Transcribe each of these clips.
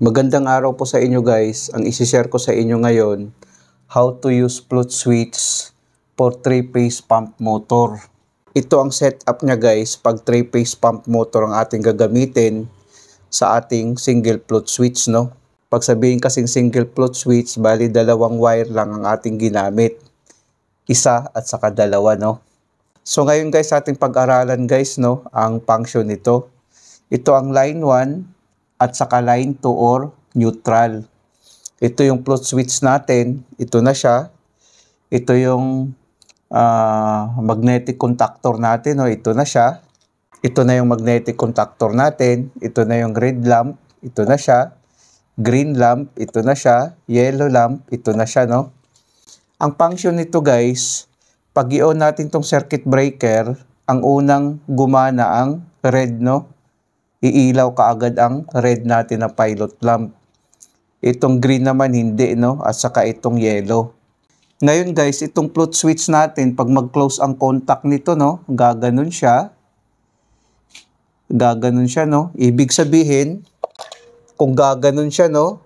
Magandang araw po sa inyo guys. Ang isi-share ko sa inyo ngayon, how to use float switch for 3-phase pump motor. Ito ang setup niya guys pag 3-phase pump motor ang ating gagamitin sa ating single float switch, no? Pag sabihin kasing single float switch, bali dalawang wire lang ang ating ginamit. Isa at saka dalawa, no? So ngayon guys, ating pag-aralan guys, no, ang function nito. Ito ang line 1 at saka line 2 or neutral. Ito yung float switch natin. Ito na siya. Ito yung magnetic contactor natin. O, ito na siya. Ito na yung magnetic contactor natin. Ito na yung red lamp. Ito na siya. Green lamp. Ito na siya. Yellow lamp. Ito na siya, no? Ang function nito guys, pag i-on natin tong circuit breaker, ang unang gumana ang red, no? Iilaw kaagad ang red natin na pilot lamp. Itong green naman hindi, no? At saka itong yellow. Ngayon guys, itong float switch natin, pag mag-close ang contact nito, no? Gaganon siya. Gaganon siya, no? Ibig sabihin, kung gaganon siya, no?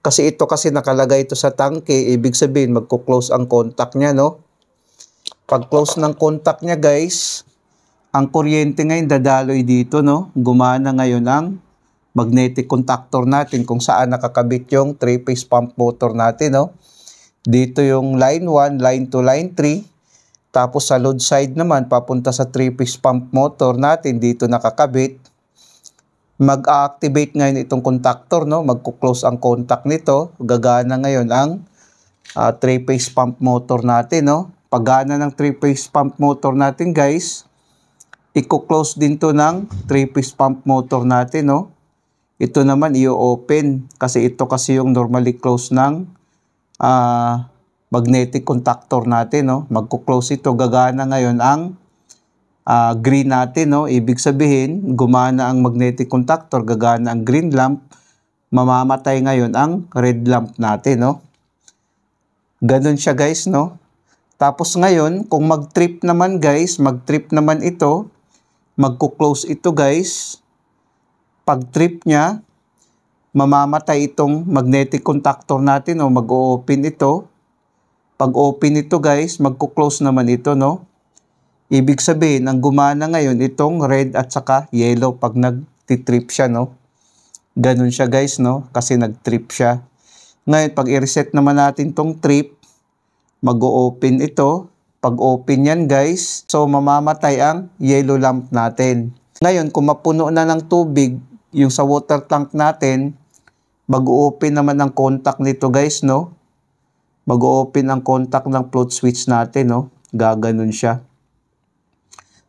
Kasi ito kasi nakalagay ito sa tangke, ibig sabihin magko-close ang contact niya, no? Pag close ng contact niya guys, ang kuryente ngayon dadaloy dito, no? Gumana ngayon ang magnetic contactor natin kung saan nakakabit yung 3-phase pump motor natin, no? Dito yung line 1, line 2, line 3. Tapos sa load side naman, papunta sa 3-phase pump motor natin, dito nakakabit. Mag-activate ngayon itong contactor, no? Magko-close ang contact nito. Gagana ngayon ang 3-phase pump motor natin, no? Paggana ng 3-phase pump motor natin, guys, i-close din to ng 3-phase pump motor natin, no? Ito naman i-open kasi ito kasi yung normally close ng magnetic contactor natin, no? Magko-close ito, gagana ngayon ang green natin, no? Ibig sabihin, gumana ang magnetic contactor, gagana ang green lamp, mamamatay ngayon ang red lamp natin, no? Ganun siya guys, no? Tapos ngayon, kung mag-trip naman guys, mag-trip naman ito, magko-close ito guys. Pag trip niya, mamamatay itong magnetic contactor natin o mag-open ito. Pag open ito guys, magko-close naman ito, no? Ibig sabihin, ang gumana ngayon itong red at saka yellow pag nag-trip siya, no? Ganun siya guys, no? Kasi nag-trip siya. Ngayon, pag i-reset naman natin tong trip, mag-open ito. Pag open yan guys, so mamamatay ang yellow lamp natin. Ngayon, kung mapuno na ng tubig, yung sa water tank natin, mag-open naman ang contact nito guys, no? Mag-open ang contact ng float switch natin, no? Gaganon siya.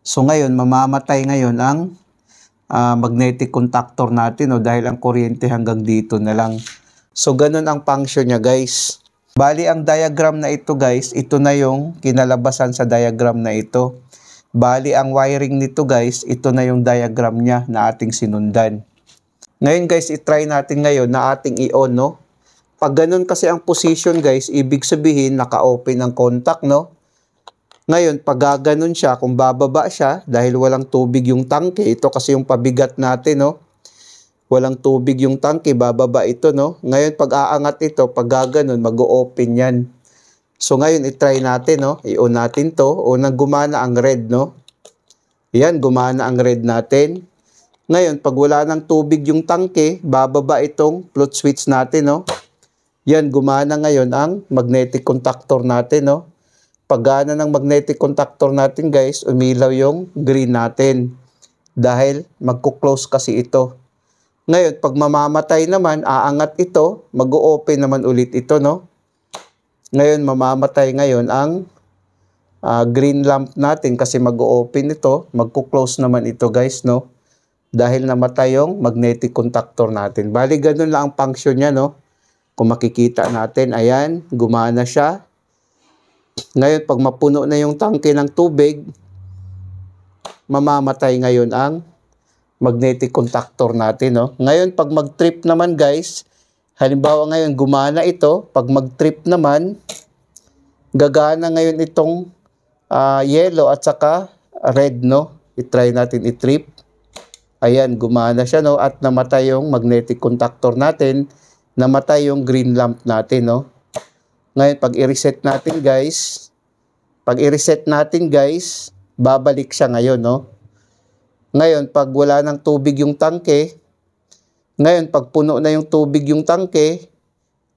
So ngayon, mamamatay ngayon ang magnetic contactor natin, no? Dahil ang kuryente hanggang dito na lang. So ganun ang function niya guys. Bali, ang diagram na ito guys, ito na yung kinalabasan sa diagram na ito. Bali, ang wiring nito guys, ito na yung diagram niya na ating sinundan. Ngayon guys, itry natin ngayon na ating i-on, no? Pag ganun kasi ang position guys, ibig sabihin naka-open ang contact, no? Ngayon, pag gaganon siya, kung bababa siya, dahil walang tubig yung tangke, ito kasi yung pabigat natin, no? Walang tubig yung tangke, bababa ito, no? Ngayon, pag aangat ito, pag gaganon, mag-o-open yan. So, ngayon, itry natin, no? I-on natin to. Unang gumana ang red, no? Yan, gumana ang red natin. Ngayon, pag wala ng tubig yung tangke, bababa itong float switch natin, no? Yan, gumana ngayon ang magnetic contactor natin, no? Pag gana ng magnetic contactor natin, guys, umilaw yung green natin. Dahil magko-close kasi ito. Ngayon, pag mamamatay naman, aangat ito, mag-o-open naman ulit ito, no? Ngayon, mamamatay ngayon ang green lamp natin kasi mag-o-open ito, magko-close naman ito, guys, no? Dahil namatay yung magnetic contactor natin. Bali, ganun lang ang function niya, no? Kung makikita natin, ayan, gumana siya. Ngayon, pag mapuno na yung tangke ng tubig, mamamatay ngayon ang magnetic contactor natin, no? Ngayon, pag mag-trip naman, guys, halimbawa ngayon, gumana ito. Pag mag-trip naman, gagana ngayon itong yellow at saka red, no? I-try natin i-trip. Ayan, gumana siya, no? At namatay yung magnetic contactor natin, namatay yung green lamp natin, no? Ngayon, pag i-reset natin, guys, babalik siya ngayon, no? Ngayon, pag wala ng tubig yung tangke, ngayon, pag puno na yung tubig yung tangke,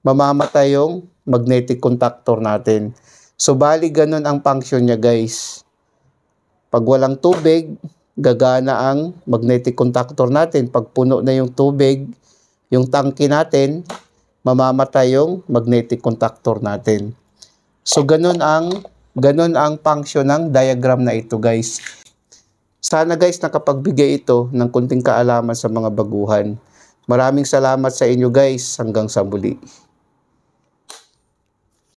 mamamatay yung magnetic contactor natin. So, bali ganun ang function niya, guys. Pag walang tubig, gagana ang magnetic contactor natin. Pag puno na yung tubig, yung tangke natin, mamamatay yung magnetic contactor natin. So, ganun ang function ng diagram na ito, guys. Sana, guys, nakapagbigay ito ng kunting kaalaman sa mga baguhan. Maraming salamat sa inyo, guys. Hanggang sa muli.